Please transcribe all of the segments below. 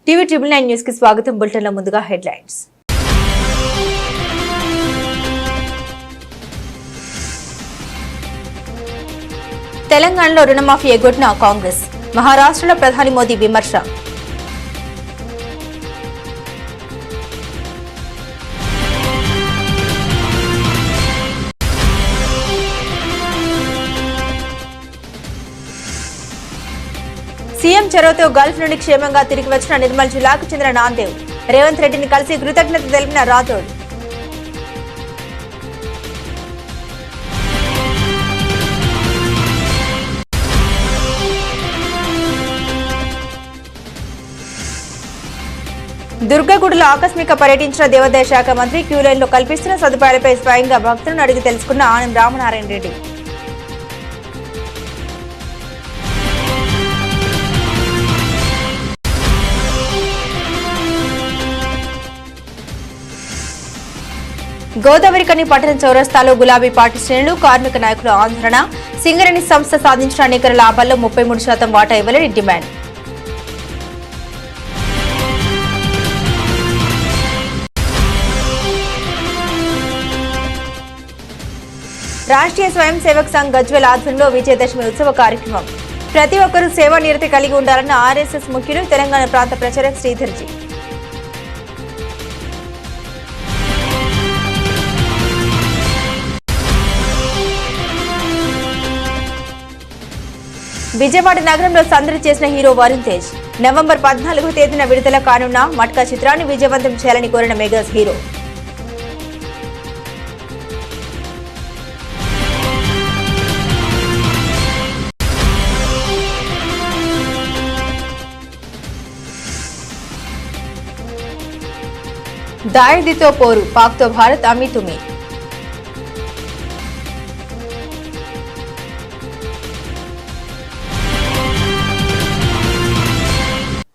TV 9 news కి స్వాగతం. బులెటిన్లో ముందుగా హెడ్లైన్స్. తెలంగాణలో రుణమాఫీ ఎగ్గొట్టిన కాంగ్రెస్, మహారాష్ట్రలో ప్రధాని మోదీ విమర్శ. సీఎం చొరవతో గల్ఫ్ నుండి క్షేమంగా తిరిగి వచ్చిన నిర్మల్ జిల్లాకు చెందిన నాందేవ్, రేవంత్ రెడ్డిని కలిసి కృతజ్ఞత తెలిపిన రాథోడ్. దుర్గగూడలో ఆకస్మిక పర్యటించిన దేవాదాయ శాఖ మంత్రి క్యూలైన్లో కల్పిస్తున్న సదుపాయాలపై స్వయంగా భక్తులను అడిగి తెలుసుకున్న ఆనం రామనారాయణ రెడ్డి. గోదావరికని పట్టణ చౌరస్తాలో గులాబీ పార్టీ శ్రేణులు, కార్మిక నాయకుల ఆందోళన. సింగరేణి సంస్థ సాధించిన నికర లాభాల్లో 33% వాటా ఇవ్వాలని డిమాండ్. రాష్ట్రీయ స్వయం సేవక్ సంఘ్ గజ్వేల్ ఆధ్వర్యంలో విజయదశమి ఉత్సవ కార్యక్రమం. ప్రతి ఒక్కరూ సేవా నిరతి కలిగి ఉండాలన్న ఆర్ఎస్ఎస్ ముఖ్యులు, తెలంగాణ ప్రాంత ప్రచారక్ శ్రీధర్జీ. విజయవాడ నగరంలో సందడి చేసిన హీరో వరుణ్ తేజ్. నవంబర్ 14వ తేదీన విడుదల కానున్న మట్కా చిత్రాన్ని విజయవంతం చేయాలని కోరిన మెగాస్ హీరో. దాయిదీతో పోరు, పాక్తో భారత్ అమీతుమీ.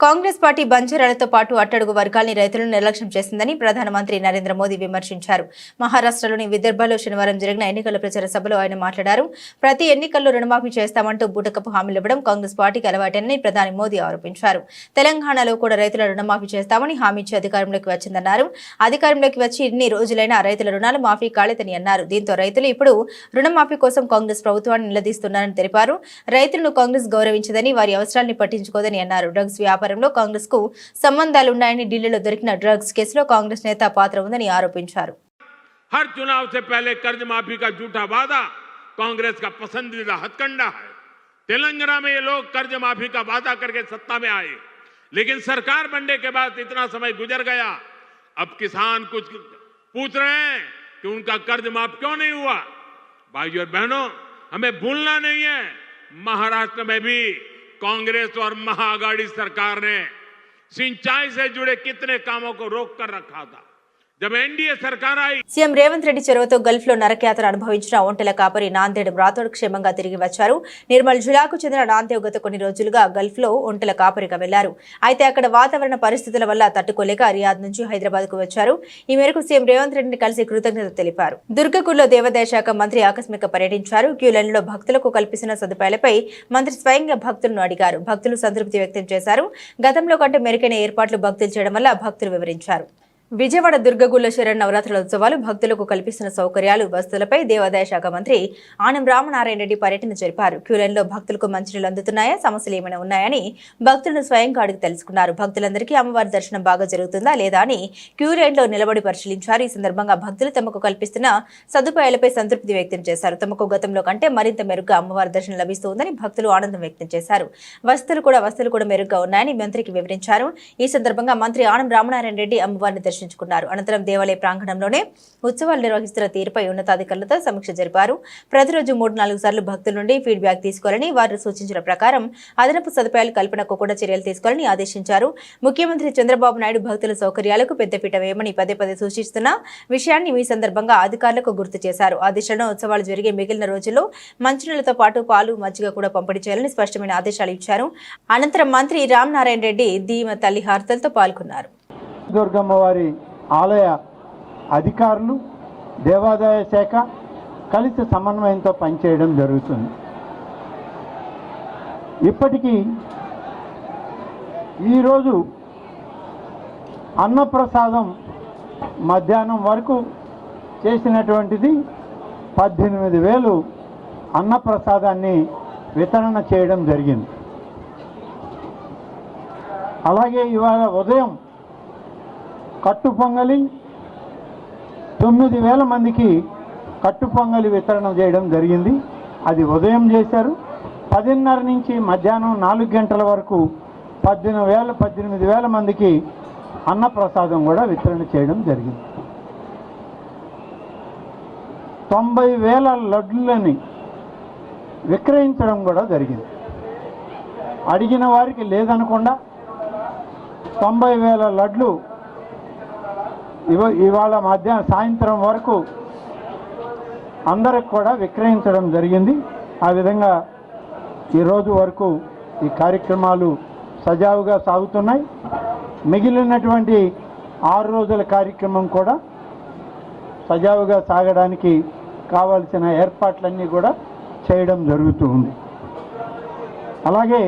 కాంగ్రెస్ పార్టీ బంజారాలతో పాటు అట్టడుగు వర్గాల్ని రైతులను నిర్లక్ష్యం చేసిందని ప్రధానమంత్రి నరేంద్ర మోదీ విమర్శించారు. మహారాష్ట్రలోని విదర్భలో శనివారం జరిగిన ఎన్నికల ప్రచార సభలో ఆయన మాట్లాడారు. ప్రతి ఎన్నికల్లో రుణమాఫీ చేస్తామంటూ బూటకపు హామీలు ఇవ్వడం కాంగ్రెస్ పార్టీకి అలవాటని ప్రధాని మోదీ ఆరోపించారు. తెలంగాణలో కూడా రైతుల రుణమాఫీ చేస్తామని హామీ ఇచ్చి అధికారంలోకి వచ్చిందన్నారు. అధికారంలోకి వచ్చి ఇన్ని రోజులైనా రైతుల రుణాలు మాఫీ కాలేదని అన్నారు. దీంతో రైతులు ఇప్పుడు రుణమాఫీ కోసం కాంగ్రెస్ ప్రభుత్వాన్ని నిలదీస్తున్నారని తెలిపారు. రైతులను కాంగ్రెస్ గౌరవించదని, వారి అవసరాన్ని పట్టించుకోదని అన్నారు. డ్రగ్స్ వ్యాపారం కాంగ్రెస్ కు సంబంధాలున్నాయని ఢిల్లీలో దొరికిన డ్రగ్స్ కేసులో కాంగ్రెస్ నేత పాత్ర ఉందని ఆరోపించారు. हर चुनाव से पहले कर्ज माफी का झूठा वादा कांग्रेस का पसंदीदा हथकंडा है। तेलंगाना में ये लोग कर्ज माफी का वादा करके सत्ता में आए, लेकिन सरकार बनने के बाद इतना समय गुजर गया, अब किसान कुछ पूछ रहे हैं कि उनका कर्ज माफ क्यों नहीं हुआ। भाइयों और बहनों, हमें भूलना नहीं है, महाराष्ट्र में भी कांग्रेस और महाआघाड़ी सरकार ने सिंचाई से जुड़े कितने कामों को रोक कर रखा था। जब एनडीए सरकार आई, సీఎం రేవంత్ రెడ్డి చొరవతో గల్ఫ్ లో నరకయాత్ర అనుభవించిన ఒంటెల కాపరి నాందేడ్ రాథోడ్ క్షేమంగా తిరిగి వచ్చారు. నిర్మల్ జిల్లాకు చెందిన నాందేవ్ గత కొన్ని రోజులుగా గల్ఫ్ లో ఒంటెల కాపరిగా వెళ్లారు. అయితే అక్కడ వాతావరణ పరిస్థితుల వల్ల తట్టుకోలేక రియాద్ నుంచి హైదరాబాద్ కు వచ్చారు. ఈ మేరకు సీఎం రేవంత్ రెడ్డిని కలిసి కృతజ్ఞత తెలిపారు. దుర్గగూడలో దేవాదాయ శాఖ మంత్రి ఆకస్మిక పర్యటించారు. క్యూలైన్లో భక్తులకు కల్పిస్తున్న సదుపాయాలపై మంత్రి స్వయంగా భక్తులను అడిగారు. భక్తులు సంతృప్తి వ్యక్తం చేశారు. గతంలో కంటే మెరుగైన ఏర్పాట్లు భక్తులు చేయడం వల్ల భక్తులు వివరించారు. విజయవాడ దుర్గగూడలో శరన్నవరాత్రుల ఉత్సవాలు, భక్తులకు కల్పిస్తున్న సౌకర్యాలు, వసతులపై దేవాదాయ శాఖ మంత్రి ఆనం రామనారాయణ రెడ్డి పర్యటన జరిపారు. క్యూలైన్లో భక్తులకు మంచినీళ్లు అందుతున్నాయా, సమస్యలు ఏమైనా ఉన్నాయని భక్తులను స్వయంగా అడిగి తెలుసుకున్నారు. భక్తులందరికీ అమ్మవారి దర్శనం బాగా జరుగుతుందా లేదా అని క్యూలైన్లో నిలబడి పరిశీలించారు. ఈ సందర్భంగా భక్తులు తమకు కల్పిస్తున్న సదుపాయాలపై సంతృప్తి వ్యక్తం చేశారు. తమకు గతంలో కంటే మరింత మెరుగ్గా అమ్మవారి దర్శనం లభిస్తుందని భక్తులు ఆనందం వ్యక్తం చేశారు. వసతులు కూడా మెరుగ్గా ఉన్నాయని మంత్రికి వివరించారు. ఈ సందర్భంగా మంత్రి ఆనం రామనారాయణ రెడ్డి అమ్మవారిని దర్శించుకున్నారు. అనంతరం దేవాలయ ప్రాంగణంలోనే ఉత్సవాలు నిర్వహిస్తున్న తీరుపై ఉన్నతాధికారులతో సమీక్ష జరిపారు. ప్రతిరోజు 3-4 సార్లు భక్తుల నుండి ఫీడ్బ్యాక్ తీసుకోవాలని, వారు సూచించిన ప్రకారం అదనపు సదుపాయాలు కల్పనకు కూడా చర్యలు తీసుకోవాలని ఆదేశించారు. ముఖ్యమంత్రి చంద్రబాబు నాయుడు భక్తుల సౌకర్యాలకు పెద్దపీట వేయమని పదే సూచిస్తున్న విషయాన్ని ఈ సందర్భంగా అధికారులకు గుర్తు చేశారు. ఆదేశాలను ఉత్సవాలు జరిగే మిగిలిన రోజుల్లో మంచినీళ్లతో పాటు పాలు, మజ్జిగ కూడా పంపిణీ చేయాలని స్పష్టమైన ఆదేశాలు ఇచ్చారు. అనంతరం మంత్రి రామనారాయణ రెడ్డి దీమ తల్లి హారతలతో పాల్గొన్నారు. దుర్గమ్మవారి ఆలయ అధికారులు, దేవాదాయ శాఖ కలిసి సమన్వయంతో పనిచేయడం జరుగుతుంది. ఇప్పటికీ ఈరోజు అన్నప్రసాదం మధ్యాహ్నం వరకు చేసినటువంటిది 18,000 అన్నప్రసాదాన్ని వితరణ చేయడం జరిగింది. అలాగే ఇవాళ ఉదయం కట్టు పొంగలి 9,000 మందికి కట్టు పొంగలి వితరణ చేయడం జరిగింది. అది ఉదయం చేశారు. 10:30 నుంచి మధ్యాహ్నం 4 గంటల వరకు 18,000 మందికి అన్నప్రసాదం కూడా వితరణ చేయడం జరిగింది. 90,000 లడ్డులని విక్రయించడం కూడా జరిగింది. అడిగిన వారికి లేదనకుండా 90,000 లడ్లు ఇవాళ సాయంత్రం వరకు అందరికి కూడా విక్రయించడం జరిగింది. ఆ విధంగా ఈరోజు వరకు ఈ కార్యక్రమాలు సజావుగా సాగుతున్నాయి. మిగిలినటువంటి 6 రోజుల కార్యక్రమం కూడా సజావుగా సాగడానికి కావాల్సిన ఏర్పాట్లన్నీ కూడా చేయడం జరుగుతూ ఉంది. అలాగే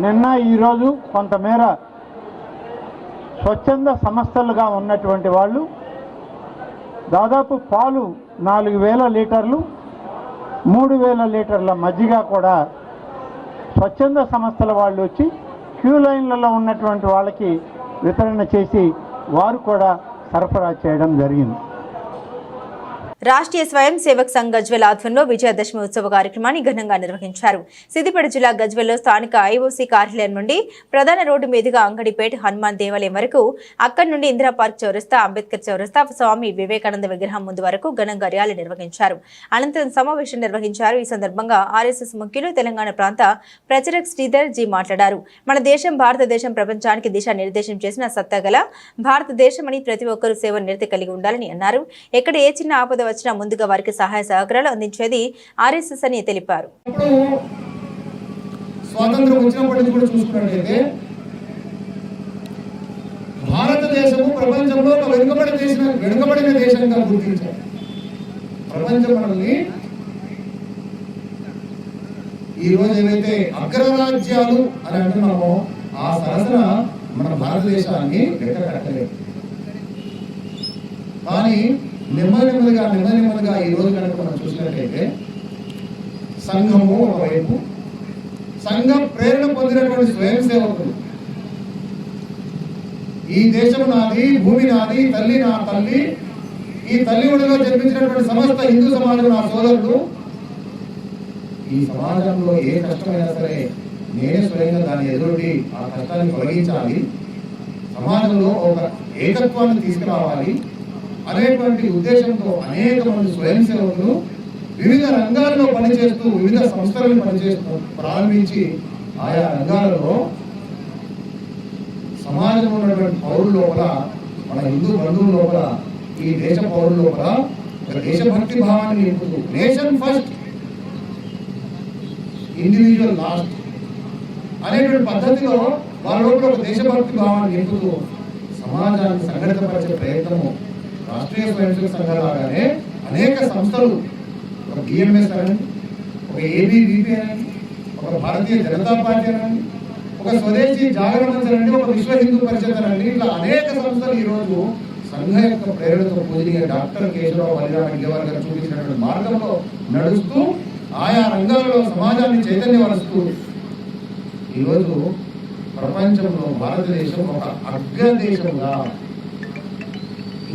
నిన్న ఈరోజు కొంతమేర స్వచ్ఛంద సంస్థలుగా ఉన్నటువంటి వాళ్ళు దాదాపు పాలు 4,000 లీటర్లు 3,000 లీటర్ల మజ్జిగ కూడా స్వచ్ఛంద సంస్థల వాళ్ళు వచ్చి క్యూ లైన్లలో ఉన్నటువంటి వాళ్ళకి వితరణ చేసి వారు కూడా సరఫరా చేయడం జరిగింది. రాష్ట్రీయ స్వయం సేవక్ సంఘ్ గజ్వెల్ ఆధ్వర్యంలో విజయదశమి ఉత్సవ కార్యక్రమాన్ని ఘనంగా నిర్వహించారు. సిద్దిపేట జిల్లా గజ్వెల్లో స్థానిక ఐఓసీ కార్యాలయం నుండి ప్రధాన రోడ్డు మీదుగా అంగడిపేట హనుమాన్ దేవాలయం వరకు, అక్కడి నుండి ఇందిరా పార్క్ చౌరస్తా, అంబేద్కర్ చౌరస్తా, స్వామి వివేకానంద విగ్రహం ముందు వరకు ఘనంగా ర్యాలీ నిర్వహించారు. అనంతరం సమావేశం నిర్వహించారు. ఈ సందర్భంగా ఆర్ఎస్ఎస్ ముఖ్యులు తెలంగాణ ప్రాంత ప్రచారక్ శ్రీధర్ జీ మాట్లాడారు. మన దేశం భారతదేశం ప్రపంచానికి దిశానిర్దేశం చేసిన సత్తాగల భారతదేశమని ప్రతి ఒక్కరూ సేవ నిరతి కలిగి ఉండాలని అన్నారు. ఎక్కడ ఏ చిన్న ఆపద వచ్చినా ముందుగా వారికి సహాయ సహకారాలు అందించేది ఆర్ఎస్ఎస్ అని తెలిపారు. స్వాతంత్రం వచ్చినప్పటి నుంచి కూడా చూసుకున్నట్లయితే భారతదేశము ప్రపంచంలో ఒక వెనుకబడిన దేశంగా గుర్తించారు. ప్రపంచం మనల్ని ఈరోజు ఏవైతే అగ్రరాజ్యాలు అని అంటున్నామో ఆ సరసన మన భారతదేశాన్ని లెక్క కట్టలేదు. కానీ నెమ్మదిగా ఈ రోజు కనుక మనం చూసినట్లయితే సంఘము ఒకవైపు, సంఘం ప్రేరణ పొందినటువంటి స్వయం సేవకులు, ఈ దేశం నాది, భూమి నాది, తల్లి నా తల్లి, ఈ తల్లి ఒడిలో జన్మించినటువంటి సమస్త హిందూ సమాజం నా సోదరులు, ఈ సమాజంలో ఏ కష్టమైనా సరే నేనే స్వయంగా దాన్ని ఎదురొడ్డి ఆ కష్టాన్ని తొలగించాలి, సమాజంలో ఒక ఏకత్వాన్ని తీసుకురావాలి అనేటువంటి ఉద్దేశంతో అనేక మంది స్వయం సేవకులు వివిధ రంగాల్లో పనిచేస్తూ, వివిధ సంస్థలను పనిచేస్తూ ప్రారంభించి ఆయా రంగాలలో సమాజంలో ఉన్నటువంటి పౌరుల లోపల, మన హిందూ బంధువుల లోపల, ఈ దేశ పౌరుల లోపల ఒక దేశభక్తి భావాన్ని నింపుతూ, నేషన్ ఫస్ట్ ఇండివిజువల్ లాస్ట్ అనేటువంటి పద్ధతిలో వాళ్ళ లోపల ఒక దేశభక్తి భావాన్ని నింపుతూ సమాజాన్ని సంఘటితపరిచే ప్రయత్నము రాష్ట్రీయ స్వయం సంఘాలుగానే అనేక సంస్థలు, ఒక బిఎంఎస్ అనండి, ఒక ఏబీవీపీ అనండి, ఒక భారతీయ జనతా పార్టీ అనండి, ఒక స్వదేశీ జాగరణ అనండి, ఒక విశ్వ హిందూ పరిషత్ అనండి, ఇట్లా అనేక సంస్థలు ఈరోజు సంఘ యొక్క ప్రేరణతో పూజనీయ డాక్టర్ కేశవరావు బలిరామ గారు చూపించినటువంటి మార్గంలో నడుస్తూ ఆయా రంగాల్లో సమాజాన్ని చైతన్యపరుస్తూ ఈరోజు ప్రపంచంలో భారతదేశం ఒక అగ్రదేశంగా,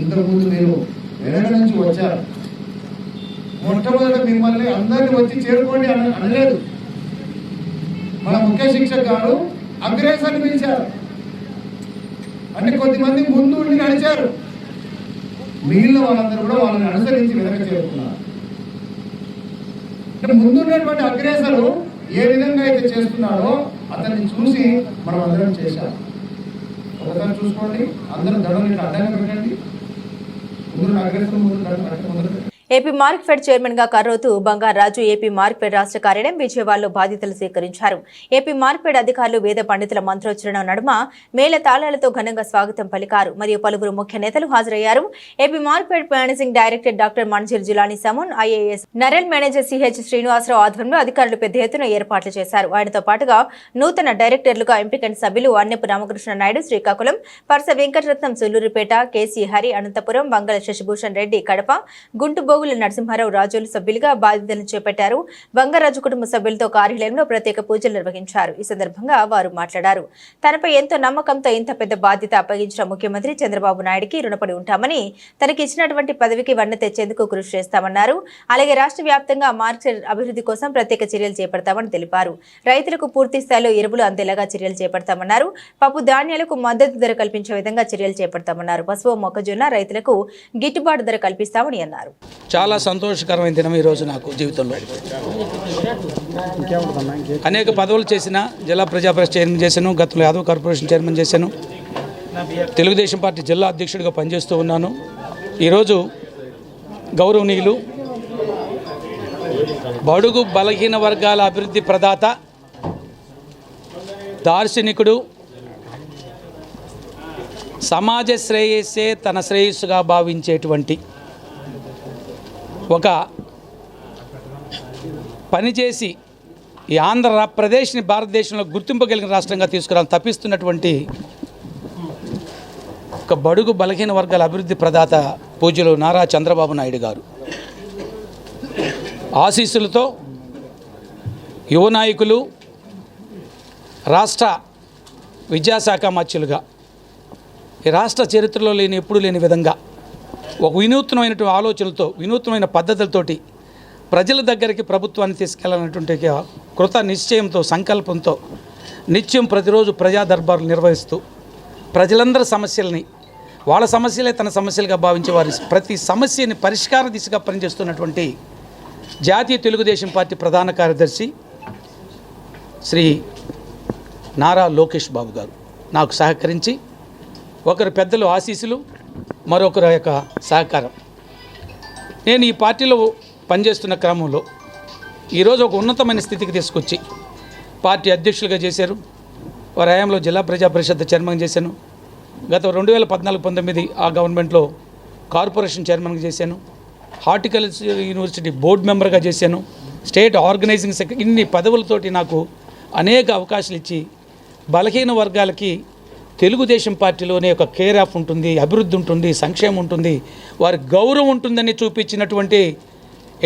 ఇంతకుముందు మీరు వెనక నుంచి వచ్చారు, మొట్టమొదట మిమ్మల్ని అందరినీ వచ్చి చేరుకోండి అనలేదు. మన ముఖ్య శిక్షక్ గారు అగ్రేసాన్ని పిలిచారు, అంటే కొద్దిమంది ముందు ఉండి నడిచారు, మిగిలిన వాళ్ళందరూ కూడా వాళ్ళని అనుసరించి వెనక చేరుకున్నారు. అంటే ముందున్నటువంటి అగ్రేసరు ఏ విధంగా అయితే చేస్తున్నాడో అతన్ని చూసి మనం అందరం చేశాం. ఒకసారి చూసుకోండి, అందరం దండలు ఇట్లా అడ్డంగా పెట్టండి, ముందు అగ్రేసర్ ముందు దండ ఏపీ మార్క్ఫెడ్ చైర్మన్ గా కర్రోతు బంగారాజు ఏపీ మార్క్ఫెడ్ రాష్ట్ర కార్యాలయం విజయవాడలో బాధ్యతలు స్వీకరించారు. ఏపీ మార్క్ఫెడ్ అధికారులు వేద పండితుల మంత్రోచ్చరణ నడుమ మేళ తాళాలతో ఘనంగా స్వాగతం పలికారు. మరియు పలువురు ముఖ్య నేతలు హాజరయ్యారు. AP Markfed managing director doctor Manzir Jilani Samoon, IAS నరెల్ మేనేజర్ సిహెచ్ శ్రీనివాసరావు ఆధ్వర్యంలో అధికారులు పెద్ద ఎత్తున ఏర్పాట్లు చేశారు. ఆయనతో పాటుగా నూతన డైరెక్టర్లుగా ఎంపికైన సభ్యులు అన్నపు రామకృష్ణ నాయుడు శ్రీకాకుళం, పర్స వెంకటరత్నం సుల్లూరుపేట, కేసీ హరి అనంతపురం, బంగళ శశిభూషణ్ రెడ్డి కడప, గుంటుబోగుల నరసింహారావు రాజోలు సభ్యులుగా బాధ్యతలను చేపట్టారు. బంగారాజు కుటుంబ సభ్యులతో కార్యాలయంలో ప్రత్యేక పూజలు నిర్వహించారు. ఈ సందర్భంగా వారు మాట్లాడారు. తనపై ఎంతో నమ్మకంతో ఇంత పెద్ద బాధ్యత అప్పగించిన ముఖ్యమంత్రి చంద్రబాబు నాయుడుకి రుణపడి ఉంటామని, తనకి ఇచ్చినటువంటి పదవికి వన్నె తెచ్చేందుకు కృషి చేస్తామన్నారు. అలాగే రాష్ట్ర వ్యాప్తంగా మార్కెట్ అభివృద్ధి కోసం ప్రత్యేక చర్యలు చేపడతామని తెలిపారు. రైతులకు పూర్తి స్థాయిలో ఎరువులు అందేలాగా చర్యలు చేపడతామన్నారు. పప్పు ధాన్యాలకు మద్దతు ధర కల్పించే విధంగా చర్యలు చేపడతామన్నారు. పసుపు, మొక్కజొన్న రైతులకు గిట్టుబాటు ధర కల్పిస్తామని అన్నారు. చాలా సంతోషకరమైన దినం ఈరోజు నాకు జీవితంలో. అనేక పదవులు చేసిన, జిల్లా ప్రజా పరిషత్ చైర్మన్ చేశాను, గతంలో యాదవ్ కార్పొరేషన్ చైర్మన్ చేశాను, తెలుగుదేశం పార్టీ జిల్లా అధ్యక్షుడిగా పనిచేస్తూ ఉన్నాను. ఈరోజు గౌరవనీయులు బడుగు బలహీన వర్గాల అభివృద్ధి ప్రదాత, దార్శనికుడు, సమాజ శ్రేయస్సే తన శ్రేయస్సుగా భావించేటువంటి ఒక పనిచేసి ఈ ఆంధ్రప్రదేశ్ని భారతదేశంలో గుర్తింపగలిగిన రాష్ట్రంగా తీసుకురావాలని తప్పిస్తున్నటువంటి ఒక బడుగు బలహీన వర్గాల అభివృద్ధి ప్రదాత పూజ్యులు నారా చంద్రబాబు నాయుడు గారు ఆశీస్సులతో యువ నాయకులు, రాష్ట్ర విద్యాశాఖ మంత్రులుగా ఈ రాష్ట్ర చరిత్రలో ఎప్పుడూ లేని విధంగా ఒక వినూత్నమైనటువంటి ఆలోచనలతో, వినూత్నమైన పద్ధతులతోటి ప్రజల దగ్గరికి ప్రభుత్వాన్ని తీసుకెళ్లాలన్నటువంటి కృత నిశ్చయంతో, సంకల్పంతో నిత్యం ప్రతిరోజు ప్రజా దర్బార్లు నిర్వహిస్తూ ప్రజలందరి సమస్యల్ని వాళ్ళ సమస్యలే తన సమస్యలుగా భావించే వారి ప్రతి సమస్యని పరిష్కార దిశగా పనిచేస్తున్నటువంటి జాతీయ తెలుగుదేశం పార్టీ ప్రధాన కార్యదర్శి శ్రీ నారా లోకేష్ బాబు గారు నాకు సహకరించి, ఒకరు పెద్దలు ఆశీస్సులు, మరొకరు యొక్క సహకారం. నేను ఈ పార్టీలో పనిచేస్తున్న క్రమంలో ఈరోజు ఒక ఉన్నతమైన స్థితికి తీసుకొచ్చి పార్టీ అధ్యక్షులుగా చేశారు. వారి హయాంలో జిల్లా ప్రజా పరిషత్ చైర్మన్ చేశాను. గత 2014-19 ఆ గవర్నమెంట్లో కార్పొరేషన్ చైర్మన్గా చేశాను. హార్టికల్చర్ యూనివర్సిటీ బోర్డు మెంబర్గా చేశాను. State organising secretary. ఇన్ని పదవులతోటి నాకు అనేక అవకాశాలు ఇచ్చి బలహీన వర్గాలకి తెలుగుదేశం పార్టీలోనే ఒక కేర్ ఆఫ్ ఉంటుంది, అభివృద్ధి ఉంటుంది, సంక్షేమం ఉంటుంది, వారి గౌరవం ఉంటుందని చూపించినటువంటి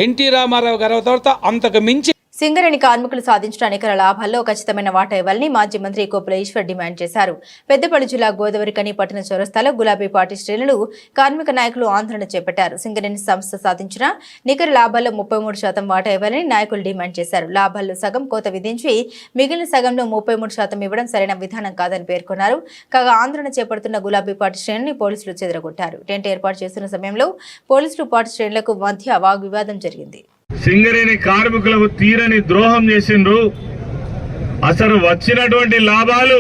ఎన్టీ రామారావు గారి తర్వాత అంతకు మించి సింగరేణి కార్మికులు సాధించిన అనేక లాభాల్లో ఖచ్చితమైన వాటా ఇవ్వాలని మాజీ మంత్రి కోపుల ఈశ్వర్ డిమాండ్ చేశారు. పెద్దపల్లి జిల్లా గోదావరికని పట్టణ చౌరస్తాలో గులాబీ పార్టీ శ్రేణులు, కార్మిక నాయకులు ఆందోళన చేపట్టారు. సింగరేణి సంస్థ సాధించిన నికర లాభాల్లో 33% వాటా ఇవ్వాలని నాయకులు డిమాండ్ చేశారు. లాభాల్లో సగం కోత విధించి మిగిలిన సగంలో 33% ఇవ్వడం సరైన విధానం కాదని పేర్కొన్నారు. కాగా ఆందోళన చేపడుతున్న గులాబీ పార్టీ శ్రేణుని పోలీసులు చెదరగొట్టారు. టెంట్ ఏర్పాటు చేస్తున్న సమయంలో పోలీసులు పార్టీ శ్రేణులకు మధ్య వాగ్వివాదం జరిగింది. సింగరేణి కార్మికులకు తీరని ద్రోహం చేసిండ్రు. అసలు వచ్చినటువంటి లాభాలు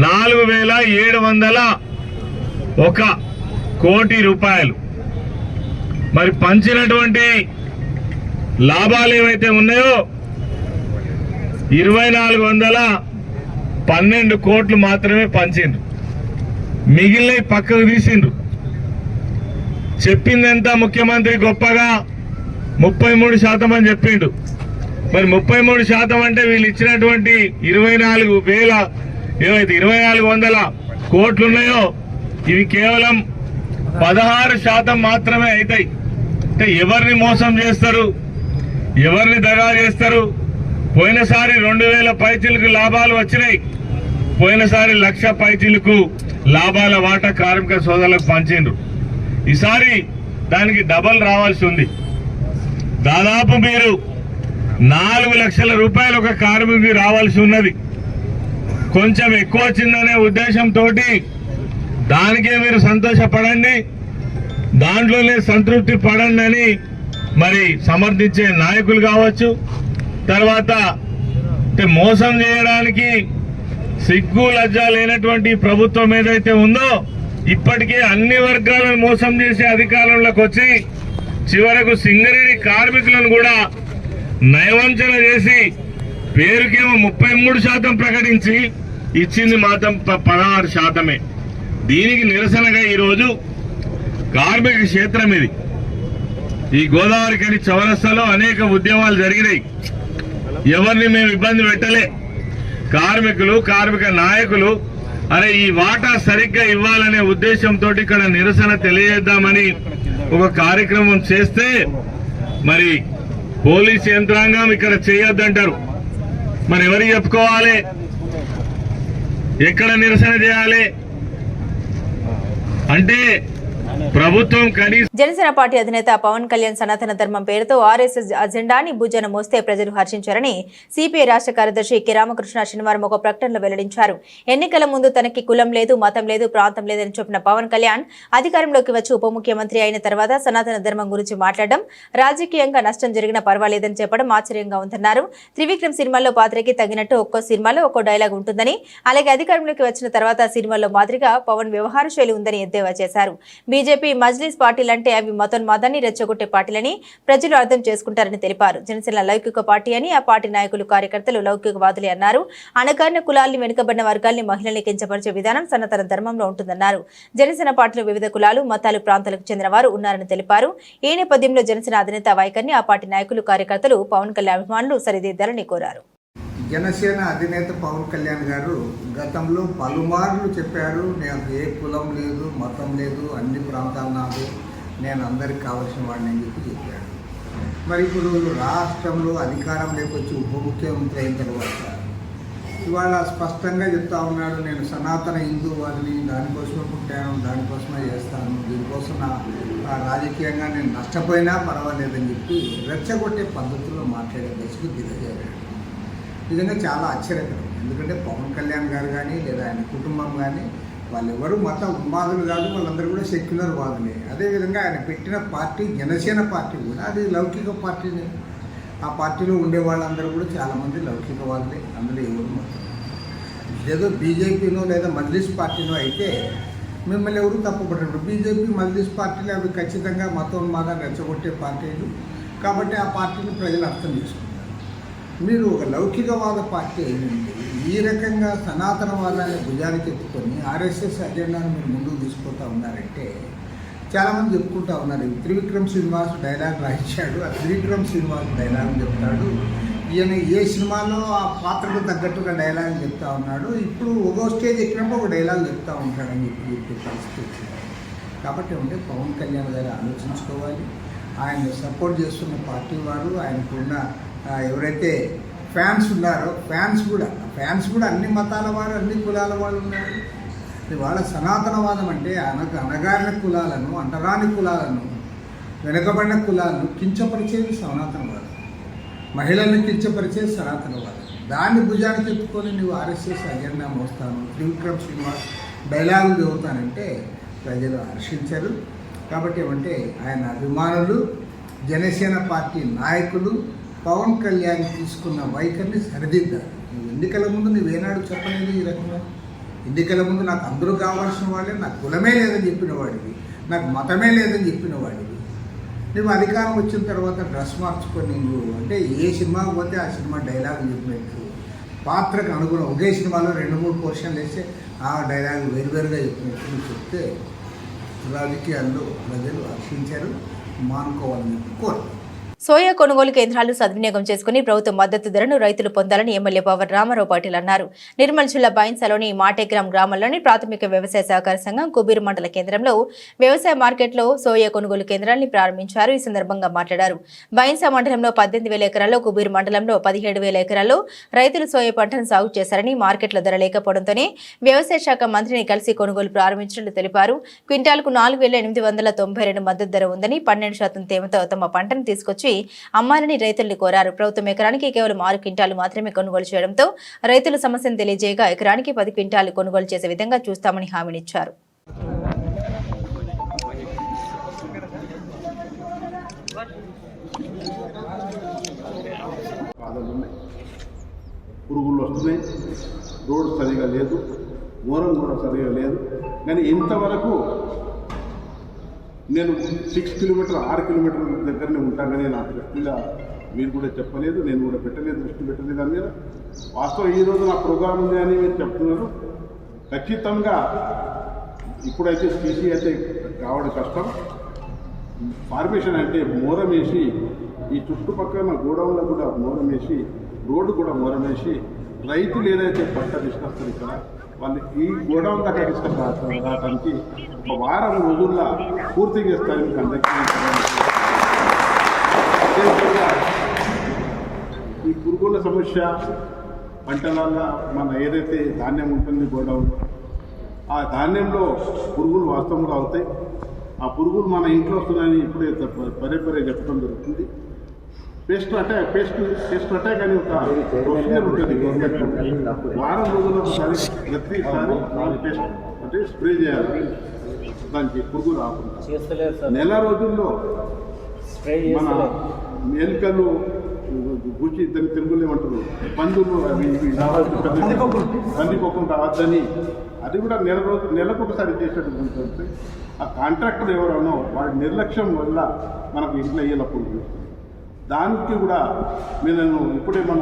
4,701 కోటి రూపాయలు. మరి పంచినటువంటి లాభాలు ఏవైతే ఉన్నాయో 2,412 కోట్లు మాత్రమే పంచిండ్రు. మిగిలిన పక్కకు తీసిండ్రు. చెప్పిందంతా ముఖ్యమంత్రి గొప్పగా 33% అని చెప్పిండు. మరి 33% అంటే వీళ్ళు ఇచ్చినటువంటి 2,400 కోట్లు ఉన్నాయో ఇవి కేవలం 16% మాత్రమే అవుతాయి. అంటే ఎవరిని మోసం చేస్తారు, ఎవరిని దగా చేస్తారు? పోయినసారి 2,000 పైచీలకు లాభాలు వచ్చినాయి. పోయినసారి 1,00,000 పైచీలకు లాభాల వాటా కార్మిక సోదరులకు పంచిండ్రు. ఈసారి దానికి డబల్ రావాల్సి ఉంది. దాదాపు మీరు 4 లక్షల రూపాయలు ఒక కార్మికుడికి రావాల్సి ఉన్నది. కొంచెం ఎక్కువ వచ్చిందనే ఉద్దేశంతో దానికే మీరు సంతోషపడండి, దాంట్లోనే సంతృప్తి పడండి అని మరి సమర్థించే నాయకులు కావచ్చు. తర్వాత మోసం చేయడానికి సిగ్గు లజ్జ లేనటువంటి ప్రభుత్వం ఏదైతే ఉందో ఇప్పటికే అన్ని వర్గాలను మోసం చేసే అధికారంలోకి వచ్చి చివరకు సింగరేణి కార్మికులను కూడా నయవంచన చేసి పేరుకేమో 33% ప్రకటించి ఇచ్చింది మాత్రం 16%. దీనికి నిరసనగా ఈరోజు కార్మిక క్షేత్రం ఇది. ఈ గోదావరి కని చౌరస్తాలో అనేక ఉద్యమాలు జరిగినాయి. ఎవరిని మేము ఇబ్బంది పెట్టలే. కార్మికులు, కార్మిక నాయకులు అరే ఈ వాటా సరిగ్గా ఇవ్వాలనే ఉద్దేశంతో ఇక్కడ నిరసన తెలియజేద్దామని ఒక కార్యక్రమం చేస్తే మరి పోలీస్ యంత్రాంగం ఇక్కడ చేయొద్దంటారు. మరి ఎవరికి చెప్పుకోవాలి? ఎక్కడ నిరసన చేయాలి అంటే ప్రభుత్వం కనీసం. జనసేన పార్టీ అధినేత పవన్ కళ్యాణ్ సనాతన ధర్మం పేరుతో ఆర్ఎస్ఎస్ అజెండాని భుజన మోస్తే ప్రజలు హర్షించారని సిపిఐ రాష్ట్ర కార్యదర్శి కె రామకృష్ణ శనివారం ఒక ప్రకటనలో వెల్లడించారు. ఎన్నికల ముందు తనకి కులం లేదు, మతం లేదు, ప్రాంతం లేదని చెప్పిన పవన్ కళ్యాణ్ అధికారంలోకి వచ్చి ఉప ముఖ్యమంత్రి అయిన తర్వాత సనాతన ధర్మం గురించి మాట్లాడడం, రాజకీయంగా నష్టం జరిగినా పర్వాలేదని చెప్పడం ఆశ్చర్యంగా ఉందన్నారు. త్రివిక్రమ్ సినిమాలో పాత్రకి తగినట్టు ఒక్కో సినిమాలో ఒక్కో డైలాగ్ ఉంటుందని, అలాగే అధికారంలోకి వచ్చిన తర్వాత సినిమాల్లో మాదిరిగా పవన్ వ్యవహార శైలి ఉందని ఎద్దేవా చేశారు. బీజేపీ, మజ్లిస్ పార్టీలంటే అవి మతాన్ని రెచ్చగొట్టే పార్టీలని ప్రజలు అర్థం చేసుకుంటారని తెలిపారు. జనసేన లౌకిక పార్టీ అని, ఆ పార్టీ నాయకులు, కార్యకర్తలు లౌకికవాదులే అన్నారు. అణగారిన కులాల్ని, వెనుకబడిన వర్గాల్ని, మహిళల్ని కించపరిచే విధానం సనాతన ధర్మంలో ఉంటుందన్నారు. జనసేన పార్టీలో వివిధ కులాలు, మతాలు, ప్రాంతాలకు చెందిన వారు ఉన్నారని తెలిపారు. ఈ నేపథ్యంలో జనసేన అధినేత వైఖరిని ఆ పార్టీ నాయకులు, కార్యకర్తలు, పవన్ కళ్యాణ్ అభిమానులు సరిదిద్దాలని కోరారు. జనసేన అధినేత పవన్ కళ్యాణ్ గారు గతంలో పలుమార్లు చెప్పారు, నాకు ఏ కులం లేదు, మతం లేదు, అన్ని ప్రాంతాలు నాది, నేను అందరికి కావాల్సిన వాడిని అని చెప్పాడు. మరి ఇప్పుడు రాష్ట్రంలో అధికారం లేకొచ్చి ఉప ముఖ్యమంత్రి అయిన తర్వాత ఇవాళ స్పష్టంగా చెప్తా ఉన్నాడు, నేను సనాతన హిందూవాదిని, దానికోసమే పుట్టాను, దానికోసమే చేస్తాను, దీనికోసం రాజకీయంగా నేను నష్టపోయినా పర్వాలేదని చెప్పి రెచ్చగొట్టే పద్ధతిలో మాట్లాడే దశకు దిగజారాడు. నిజంగా చాలా ఆశ్చర్యకరం. ఎందుకంటే పవన్ కళ్యాణ్ గారు కానీ లేదా ఆయన కుటుంబం కానీ వాళ్ళెవరూ మత ఉన్మాదులు కాదు, వాళ్ళందరూ కూడా సెక్యులర్ వాదులే. అదేవిధంగా ఆయన పెట్టిన పార్టీ జనసేన పార్టీ కూడా అది లౌకిక పార్టీనే. ఆ పార్టీలో ఉండే వాళ్ళందరూ కూడా చాలామంది లౌకికవాదులే, అందులో ఎవరు మతం. ఏదో బీజేపీనో లేదా మజ్లిస్ పార్టీనో అయితే మిమ్మల్ని ఎవరు తప్పుపడ్డారు. బీజేపీ, మజ్లిస్ పార్టీలు అవి ఖచ్చితంగా మతోన్మాదాన్ని రెచ్చగొట్టే పార్టీలు కాబట్టి ఆ పార్టీని ప్రజలు అర్థం చేసుకుంటారు. మీరు ఒక లౌకికవాద పార్టీ అయింది, ఈ రకంగా సనాతనవాదాన్ని భుజానికి ఎత్తుకొని ఆర్ఎస్ఎస్ అజెండాను మీరు ముందుకు తీసుకుంటూ ఉన్నారంటే చాలామంది చెప్పుకుంటూ ఉన్నారు. త్రివిక్రమ్ శ్రీనివాస్ డైలాగ్ రాయించాడు, ఆ త్రివిక్రమ్ శ్రీనివాస్ డైలాగ్ చెప్తాడు, ఈయన ఏ సినిమాలో ఆ పాత్రకు తగ్గట్టుగా డైలాగ్ చెప్తా ఉన్నాడు, ఇప్పుడు ఒక స్టేజ్ ఎక్కినప్పుడు ఒక డైలాగ్ చెప్తూ ఉంటాడని చెప్పే పరిస్థితి వచ్చింది. కాబట్టి అంటే పవన్ కళ్యాణ్ గారు ఆలోచించుకోవాలి. ఆయన సపోర్ట్ చేస్తున్న పార్టీ వారు, ఆయనకున్న ఎవరైతే ఫ్యాన్స్ ఉన్నారో ఫ్యాన్స్ కూడా అన్ని మతాల వారు, అన్ని కులాల వాళ్ళు ఉన్నారు. ఇవాళ సనాతనవాదం అంటే అనగారిన కులాలను, అంటరాని కులాలను, వెనుకబడిన కులాలను కించపరిచేది సనాతనవాదం, మహిళలను కించపరిచేది సనాతనవాదం. దాన్ని భుజానికి ఎత్తుకొని నువ్వు ఆర్ఎస్ఎస్ అజెండా మోస్తాను, త్రివిక్రమ్ శ్రీనివాస్ డైలాగులు చదువుతానంటే ప్రజలు హర్షించరు. కాబట్టి ఏమంటే ఆయన అభిమానులు, జనసేన పార్టీ నాయకులు పవన్ కళ్యాణ్ తీసుకున్న వైఖరిని సరిదిద్దారు. నువ్వు ఎన్నికల ముందు నువ్వేనాడు చెప్పలేదు ఈ రకంగా. ఎన్నికల ముందు నాకు అందరూ కావాల్సిన వాళ్ళే, నాకు కులమే లేదని చెప్పిన వాడివి, నాకు మతమే లేదని చెప్పిన వాడివి. నువ్వు అధికారం వచ్చిన తర్వాత డ్రెస్ మార్చుకొని నువ్వు అంటే ఏ సినిమాకి పోతే ఆ సినిమా డైలాగులు చెప్పినట్టు పాత్రకు అనుగుణం ఒకే సినిమాలో 2-3 పోర్షన్లు వేస్తే ఆ డైలాగులు వేరువేరుగా చెప్పినట్టు నువ్వు చెప్తే రాజకీయాల్లో ప్రజలు హర్షించారు, మానుకోవాలని కోరు. సోయా కొనుగోలు కేంద్రాలు సద్వినియోగం చేసుకుని ప్రభుత్వ మద్దతు ధరను రైతులు పొందాలని ఎమ్మెల్యే పవర్ రామారావు పాటిల్ అన్నారు. నిర్మల్ జిల్లా బైన్సాలోని మాటేగ్రామ్ గ్రామంలోని ప్రాథమిక వ్యవసాయ సహకార సంఘం కుబీరు మండల కేంద్రంలో వ్యవసాయ మార్కెట్లో సోయా కొనుగోలు కేంద్రాన్ని ప్రారంభించారు. ఈ సందర్భంగా మాట్లాడారు. బైన్సా మండలంలో 18,000 ఎకరాల్లో, కుబీరు మండలంలో 17,000 ఎకరాల్లో రైతులు సోయా పంటను సాగు చేశారని, మార్కెట్లో ధర లేకపోవడంతోనే వ్యవసాయ శాఖ మంత్రిని కలిసి కొనుగోలు ప్రారంభించినట్లు తెలిపారు. క్వింటాల్కు 4,892 మద్దతు ధర ఉందని, 12% తేమతో తమ పంటను తీసుకొచ్చి అమ్మాలని రైతుల్ని కోరారు. ప్రభుత్వం ఎకరానికి కేవలం 6 క్వింటాలు మాత్రమే కొనుగోలు చేయడంతో రైతుల సమస్యను తెలియజేయగా ఎకరానికి 10 క్వింటాలు కొనుగోలు చేసే విధంగా చూస్తామని హామీనిచ్చారు. పురుగులు వస్తున్నాయి, రోడ్డు సరిగా లేదు, ఘోరం కూడా సరిగా లేదు. కానీ ఇంతవరకు నేను 6 కిలోమీటర్ 6 కిలోమీటర్ల దగ్గరనే ఉంటానని నా దృష్టిలో మీరు కూడా చెప్పలేదు, నేను కూడా పెట్టలేదు, దృష్టి పెట్టలేదు దాని మీద. వాస్తవం ఈరోజు నా ప్రోగ్రాం ఉంది అని మీరు చెప్తున్నారు. ఖచ్చితంగా ఇప్పుడైతే సీసీ అయితే కావడం కష్టం. ఫార్మేషన్ అంటే మోరం వేసి ఈ చుట్టుపక్కల గోడౌన్లో కూడా మోరం వేసి, రోడ్డు కూడా మోరం వేసి, రైతులు ఏదైతే పంట తీసుకొస్తారు ఇక్కడ వాళ్ళు ఈ గోడౌన్ దగ్గర తీసుకురావడానికి ఒక వారం రోజుల్లో పూర్తి చేస్తారని మీకు అందరికీ. ఈ పురుగుల సమస్య పంటలలో మన ఏదైతే ధాన్యం ఉంటుంది గోడౌన్లో, ఆ ధాన్యంలో పురుగులు వాస్తవంగా అవుతాయి. ఆ పురుగులు మన ఇంట్లో వస్తున్నాయని ఇప్పుడే పదే చెప్పడం జరుగుతుంది. పేస్ట్ అటాక్ అని ఒక ప్రొసీజర్ ఉంటుంది గవర్నమెంట్. వారం రోజుల్లో ఒకసారి ప్రతిసారి పేస్ట్ అంటే స్ప్రే చేయాలి దానికి పురుగు రాకుండా. నెల రోజుల్లో మన ఎలుకలు గుచ్చి దాన్ని తెలుగులో ఏమంటారు పందులు అవి పందికొక్కం రావద్దని అది కూడా నెలకు ఒకసారి చేసేటటువంటి ఆ కాంట్రాక్టర్ ఎవరనో వాడి నిర్లక్ష్యం వల్ల మనకు ఇంట్లో అయ్యేటప్పుడు దానికి కూడా నేను ఇప్పుడే మన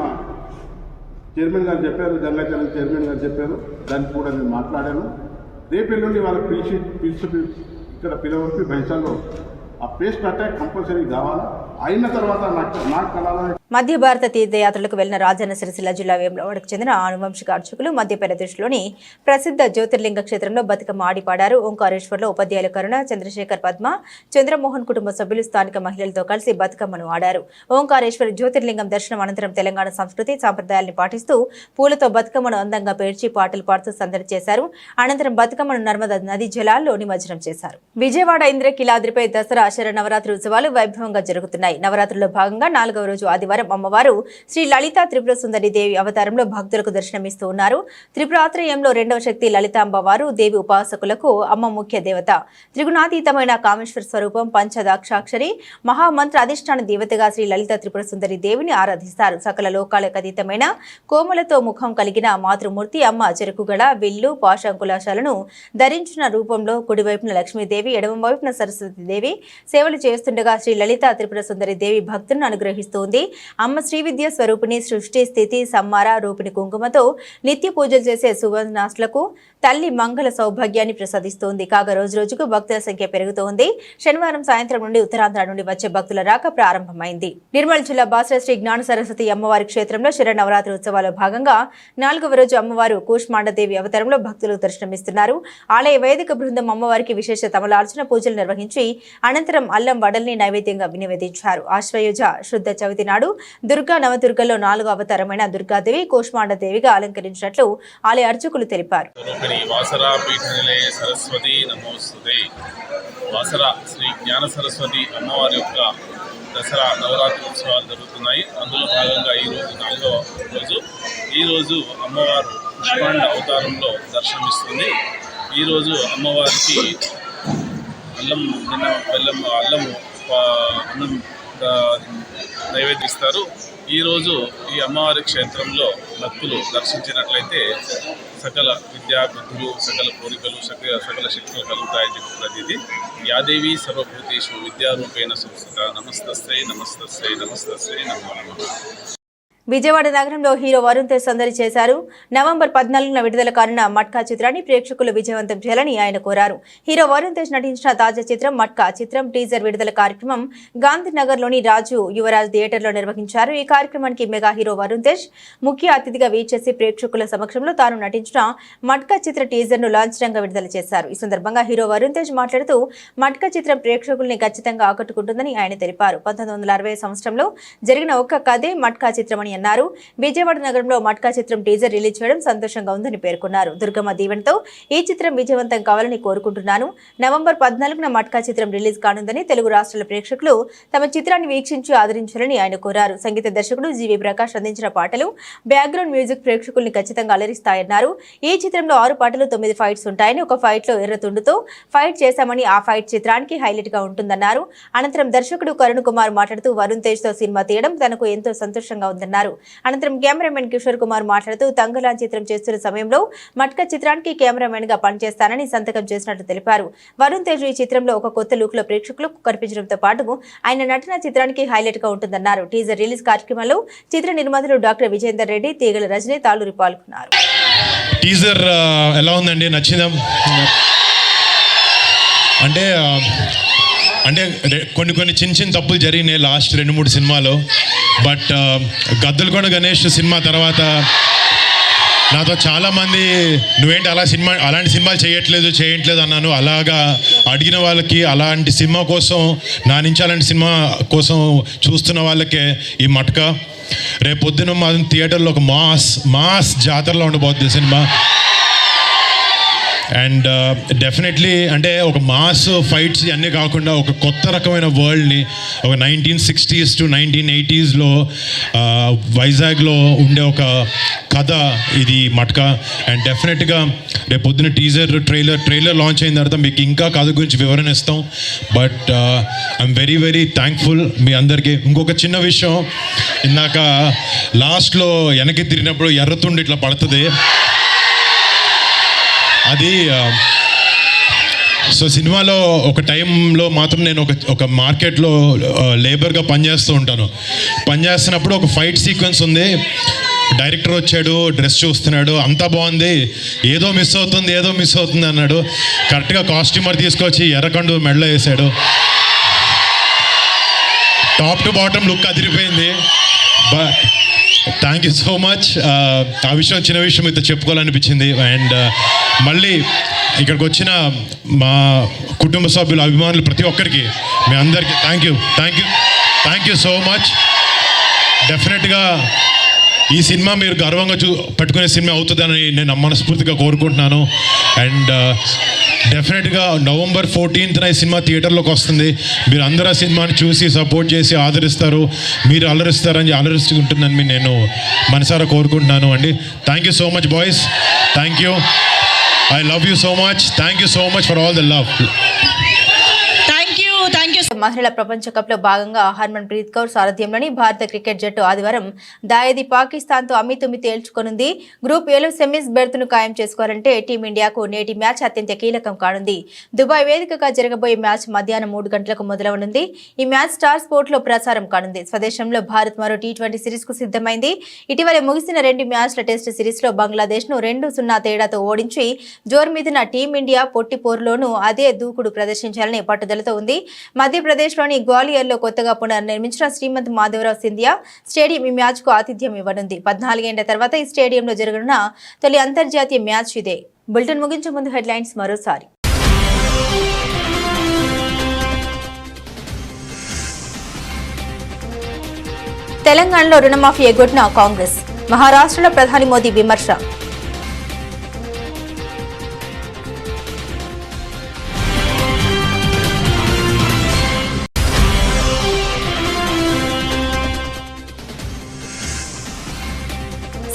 చైర్మన్ గారు చెప్పారు, గంగాచలం చైర్మన్ గారు చెప్పారు, దానికి కూడా నేను మాట్లాడాను. రేపు ఎల్లుండి వాళ్ళకి పిలిచి ఇక్కడ పిలవరికి బైసాలో ఆ పేస్ట్ అటాక్ కంపల్సరీ కావాలి. అయిన తర్వాత నాకు కలాలని మధ్య భారత తీర్థయాత్రలకు వెళ్లిన రాజన్న సిరిసిల్ల జిల్లా వేములవాడకు చెందిన ఆనువంశిక అర్చకులు మధ్యప్రదేశ్లోని ప్రసిద్ధ జ్యోతిర్లింగ క్షేత్రంలో బతుకమ్మ ఆడిపాడారు. ఓంకారేశ్వర్లో ఉపాధ్యాయుల కరుణ, చంద్రశేఖర్, పద్మ, చంద్రమోహన్ కుటుంబ సభ్యులు స్థానిక మహిళలతో కలిసి బతుకమ్మను ఆడారు. ఓంకారేశ్వర జ్యోతిర్లింగం దర్శనం అనంతరం తెలంగాణ సంస్కృతి సాంప్రదాయాలను పాటిస్తూ పూలతో బతుకమ్మను అందంగా పేర్చి పాటలు పాడుతూ సందడి చేశారు. అనంతరం బతుకమ్మను నర్మదా నది జలాల్లో నిమజ్జనం చేశారు. విజయవాడ ఇంద్రకీలాద్రిపై దసరా శరన్నవరాత్రి ఉత్సవాలు వైభవంగా జరుగుతున్నాయి. నవరాత్రుల్లో భాగంగా 4వ రోజు ఆదివారం అమ్మవారు శ్రీ లలితా త్రిపుర సుందరి దేవి అవతారంలో భక్తులకు దర్శనమిస్తూ ఉన్నారు. త్రిపురాత్రయంలో 2వ శక్తి లలితాంబవారు దేవి ఉపాసకులకు అమ్మ ముఖ్య దేవత. త్రిగుణాతీతమైన కామేశ్వర స్వరూపం, పంచదాక్షాక్షరి మహామంత్ర అధిష్టాన దేవతగా శ్రీ లలితా త్రిపుర సుందరి దేవిని ఆరాధిస్తారు. సకల లోకాలకు అతీతమైన కోమలతో ముఖం కలిగిన మాతృమూర్తి అమ్మ చెరుకుగడ, విల్లు, పాశంకులాశాలను ధరించిన రూపంలో కుడివైపున లక్ష్మీదేవి, ఎడమవైపున సరస్వతీదేవి సేవలు చేస్తుండగా శ్రీ లలితా త్రిపుర సుందరి దేవి భక్తులను అనుగ్రహిస్తుంది. అమ్మ శ్రీ విద్య స్వరూపిణి, సృష్టి స్థితి సంహార రూపిణి కుంకుమతో నిత్య పూజలు చేసే సువర్ణాసులకు తల్లి మంగళ సౌభాగ్యాన్ని ప్రసాదిస్తోంది. కాగా రోజు రోజుకు భక్తుల సంఖ్య పెరుగుతోంది. శనివారం సాయంత్రం నుండి ఉత్తరాంధ్ర నుండి వచ్చే భక్తుల రాక ప్రారంభమైంది. నిర్మల్ జిల్లా బాసర శ్రీ జ్ఞాన సరస్వతి అమ్మవారి క్షేత్రంలో శరన్నవరాత్రి ఉత్సవాల భాగంగా 4వ రోజు అమ్మవారు కూష్మాండదేవి అవతారంలో భక్తులకు దర్శనమిస్తున్నారు. ఆలయ వేదిక బృందం అమ్మవారికి విశేష తమలార్చన పూజలు నిర్వహించి అనంతరం అల్లం వడల్ని నైవేద్యంగా వినివేదించారు. ఆశ్వయుజ శుద్ధ చవితి నాడు దుర్గా నవదుర్గల్లో 4వ అవతారమైన దుర్గాదేవి కూష్మాండదేవిగా అలంకరించినట్లు ఆలయ అర్చకులు తెలిపారు. వాసరా శ్రీ జ్ఞాన సరస్వతి అమ్మవారి యొక్క దసరా నవరాత్రి ఉత్సవాలు జరుగుతున్నాయి. అందులో భాగంగా ఈరోజు 4వ రోజు. ఈరోజు అమ్మవారు పుష్పాండ అవతారంలో దర్శనమిస్తుంది. ఈరోజు అమ్మవారికి అల్లం అన్నం నైవేద్యిస్తారు. ఈరోజు ఈ అమ్మవారి క్షేత్రంలో భక్తులు దర్శించినట్లయితే సకల విద్యా బుద్ధులు, సకల కోరికలు, సకల శక్తులు కలుగుతాయని చెప్పి ప్రతిదీ. యాదేవి సర్వభూతేషు విద్యారూపేణ సంస్థ. నమస్తస్యై నమస్తస్యై నమస్తస్యై నమో నమః. విజయవాడ నగరంలో హీరో వరుణ్ తేజ్ సందడి చేశారు. నవంబర్ 14న విడుదల కానున్న మట్కా చిత్రాన్ని ప్రేక్షకులు విజయవంతం చేయాలని ఆయన కోరారు. హీరో వరుణ్ తేజ్ నటించిన తాజా చిత్రం మట్కా చిత్రం టీజర్ విడుదల కార్యక్రమం గాంధీనగర్లోని రాజు యువరాజ్ థియేటర్లో నిర్వహించారు. ఈ కార్యక్రమానికి మెగా హీరో వరుణ్ తేజ్ ముఖ్య అతిథిగా వీచేసి ప్రేక్షకుల సమక్షంలో తాను నటించిన మట్కా చిత్ర టీజర్ను లాంఛనంగా విడుదల చేశారు. ఈ సందర్భంగా హీరో వరుణ్ తేజ్ మాట్లాడుతూ మట్కా చిత్రం ప్రేక్షకుల్ని ఖచ్చితంగా ఆకట్టుకుంటుందని ఆయన తెలిపారు. 1960 సంవత్సరంలో జరిగిన ఒక్క కథే మట్కా చిత్రమని అన్నారు. విజయవాడ నగరంలో మట్కా చిత్రం టీజర్ రిలీజ్ చేయడం సంతోషంగా ఉందని పేర్కొన్నారు. దుర్గమ్మ దీవెనతో ఈ చిత్రం విజయవంతం కావాలని కోరుకుంటున్నాను. నవంబర్ 14న మట్కా చిత్రం రిలీజ్ కానుందని తెలుగు రాష్ట్రాల ప్రేక్షకులు తమ చిత్రాన్ని వీక్షించి ఆదరించాలని ఆయన కోరారు. సంగీత దర్శకుడు జీవి ప్రకాష్ అందించిన పాటలు, బ్యాక్గ్రౌండ్ మ్యూజిక్ ప్రేక్షకుల్ని ఖచ్చితంగా అలరిస్తాయన్నారు. ఈ చిత్రంలో 6 పాటలు, 9 ఫైట్స్ ఉంటాయని, ఒక ఫైట్ లో ఎర్రతుండుతో ఫైట్ చేశామని, ఆ ఫైట్ చిత్రానికి హైలైట్ గా ఉంటుందన్నారు. అనంతరం దర్శకుడు కరుణ్ కుమార్ మాట్లాడుతూ వరుణ్ తేజ్ తో సినిమా తీయడం తనకు ఎంతో సంతోషంగా ఉందన్నారు. అన్నారు. అనంతరం కెమెరామెన్ కిషోర్ కుమార్ మాట్లాడుతూ తంగలాన్ చిత్రం చేస్తున్న సమయంలో మట్కా చిత్రానికి కెమెరామెన్ గా పనిచేస్తానని సంతకం చేసినట్టు తెలిపారు. వరుణ్ తేజ్ ఈ చిత్రంలో ఒక కొత్త లుక్ లో ప్రేక్షకులకు కనిపించడంతో పాటు ఆయన నటన చిత్రానికి హైలైట్ గా ఉంటుందన్నారు. టీజర్ రిలీజ్ కార్యక్రమంలో చిత్ర నిర్మాతలు డాక్టర్ విజేందర్ రెడ్డి, తీగల రజనీ, తాళూరి పాల్గొన్నారు. టీజర్ ఎలా ఉందండి? నచ్చిందా? అంటే కొన్ని చిన్న తప్పులు జరిగినాయి లాస్ట్ 2-3 సినిమాలో. బట్ గద్దలకొండ గణేష్ సినిమా తర్వాత నాతో చాలామంది నువ్వేంటి అలాంటి సినిమాలు చేయట్లేదు అన్నాను. అలాగా అడిగిన వాళ్ళకి, అలాంటి సినిమా కోసం నా నుంచి అలాంటి సినిమా కోసం చూస్తున్న వాళ్ళకే ఈ మట్కా. రేపు పొద్దున మా థియేటర్లో ఒక మాస్ జాతరలో ఉండబోతుంది సినిమా. అండ్ డెఫినెట్లీ అంటే ఒక మాస్ ఫైట్స్ అన్నీ కాకుండా ఒక కొత్త రకమైన వరల్డ్ని, ఒక 1960s to 1980s వైజాగ్లో ఉండే ఒక కథ ఇది మట్కా. అండ్ డెఫినెట్గా రేపు పొద్దున టీజర్ ట్రైలర్ లాంచ్ అయిన తర్వాత మీకు ఇంకా కథ గురించి వివరణ ఇస్తాం. బట్ ఐఎమ్ వెరీ థ్యాంక్ఫుల్ మీ అందరికీ. ఇంకొక చిన్న విషయం, ఇందాక లాస్ట్లో వెనక్కి తిరిగినప్పుడు ఎర్రతుండి ఇట్లా పడుతుంది. అది సో సినిమాలో ఒక టైంలో మాత్రం నేను ఒక మార్కెట్లో లేబర్గా పనిచేస్తూ ఉంటాను. పనిచేస్తున్నప్పుడు ఒక ఫైట్ సీక్వెన్స్ ఉంది. డైరెక్టర్ వచ్చాడు, డ్రెస్ చూస్తున్నాడు, అంతా బాగుంది, ఏదో మిస్ అవుతుంది అన్నాడు. కరెక్ట్గా కాస్ట్యూమర్ తీసుకొచ్చి ఎర్రకండు మెడలో వేసాడు. టాప్ టు బాటమ్ లుక్ అదిరిపోయింది. But thank you so much. ఆ విషయం చిన్న విషయం మీతో చెప్పుకోవాలనిపించింది. అండ్ మళ్ళీ ఇక్కడికి వచ్చిన మా కుటుంబ సభ్యులు, అభిమానులు ప్రతి ఒక్కరికి, మీ అందరికీ థ్యాంక్ యూ సో మచ్. డెఫినెట్గా ఈ సినిమా మీరు గర్వంగా పెట్టుకునే సినిమా అవుతుందని నేను మనస్ఫూర్తిగా కోరుకుంటున్నాను. అండ్ డెఫినెట్గా November 14th ఈ సినిమా థియేటర్లోకి వస్తుంది. మీరు అందరూ ఆ సినిమాని చూసి సపోర్ట్ చేసి ఆదరిస్తారు, మీరు అలరిస్తుంటుందని నేను మనసారా కోరుకుంటున్నాను అండి. Thank you so much boys. Thank you. I love you so much. Thank you so much for all the love. మహిళల ప్రపంచ కప్ లో భాగంగా హర్మన్ ప్రీత్ కౌర్ సారథ్యంలోని భారత క్రికెట్ జట్టు ఆదివారం దాయేది పాకిస్తాన్ తో అమ్మితుమ్మి తేల్చుకోనుంది. గ్రూప్ ఏలో సెమీస్ బెర్త్ను ఖాయం చేసుకోవాలంటే టీమిండియాకు నేటి మ్యాచ్ అత్యంత కీలకం కానుంది. దుబాయ్ వేదికగా జరగబోయే మ్యాచ్ మధ్యాహ్నం 3 గంటలకు మొదలవనుంది. ఈ మ్యాచ్ స్టార్ స్పోర్ట్ లో ప్రసారం కానుంది. స్వదేశంలో భారత్ మరో T20 సిరీస్ కు సిద్ధమైంది. ఇటీవల ముగిసిన 2 మ్యాచ్ల టెస్ట్ సిరీస్ లో బంగ్లాదేశ్ ను 2-0 తేడాతో ఓడించి జోర్మీదిన టీమిండియా పొట్టి పోరులోనూ అదే దూకుడు ప్రదర్శించాలని పట్టుదలతో ఉంది. మధ్యప్రదేశ్లోని గ్వాలియర్లో కొత్తగా పునర్నిర్మించిన శ్రీమంత్ మాధవరావు సింధియా స్టేడియం ఈ మ్యాచ్కు ఆతిథ్యం ఇవ్వనుంది. 14 ఏళ్ల తర్వాత ఈ స్టేడియంలో జరగనున్న తొలి అంతర్జాతీయ మ్యాచ్ ఇదే. బులెటిన్ ముగించే ముందు హెడ్లైన్స్ మరోసారి. తెలంగాణలో రుణమాఫీ ఎగ్గొట్టిన కాంగ్రెస్, మహారాష్ట్రలో ప్రధాని మోదీ విమర్శ.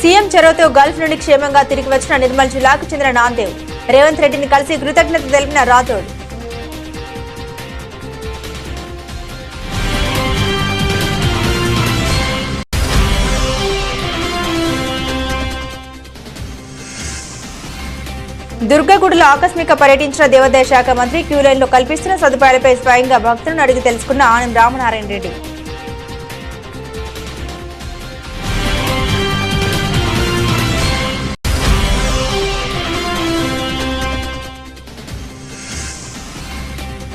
సీఎం చొరవతో గల్ఫ్ నుండి క్షేమంగా తిరిగి వచ్చిన నిర్మల్ జిల్లాకు చెందిన నాందేవ్, రేవంత్ రెడ్డిని కలిసి కృతజ్ఞత తెలిపిన రాథోడ్. దుర్గగుడిలో ఆకస్మిక పర్యటించిన దేవాదాయ శాఖ మంత్రి క్యూలైన్లో కల్పిస్తున్న సదుపాయాలపై స్వయంగా భక్తులను అడిగి తెలుసుకున్న ఆనం రామనారాయణ రెడ్డి.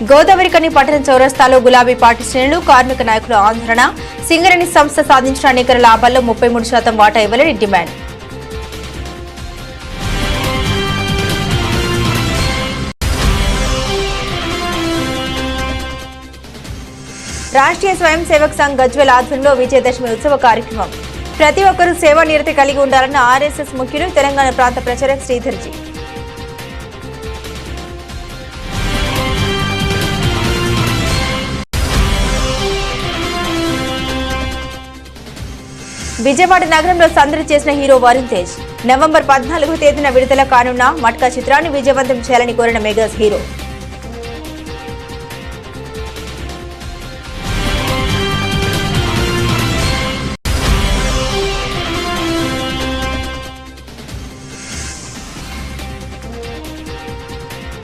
గోదావరికని పట్టణ చౌరస్తాలో గులాబీ పార్టీ శ్రేణులు, కార్మిక నాయకుల ఆందోళన. సింగరేణి సంస్థ సాధించిన నికర లాభాల్లో 33% వాటా ఇవ్వాలని డిమాండ్. రాష్ట్రీయ స్వయం సేవక్ సంఘ్ గజ్వేల్ ఆధ్వర్యంలో విజయదశమి ఉత్సవ కార్యక్రమం. ప్రతి ఒక్కరూ సేవా నిరతి కలిగి ఉండాలన్న ఆర్ఎస్ఎస్ ముఖ్యులు తెలంగాణ ప్రాంత ప్రచారక్ శ్రీధర్జీ. విజయవాడ నగరంలో సందడి చేసిన హీరో వరుణ్ తేజ్. November 14వ తేదీన విడుదల కానున్న మట్కా చిత్రాన్ని విజయవంతం చేయాలని కోరిన మెగాస్ హీరో.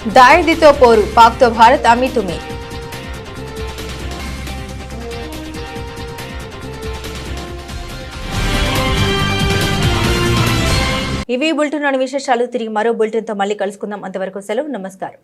దాయిదితో పోరు, పాక్తో భారత్ అమీతుమే. ఇవి బులెటిన్ విశేషాలు. తిరిగి మరో బులెటిన్తో మళ్ళీ కలుసుకుందాం. అంతవరకు సెలవు. నమస్కారం.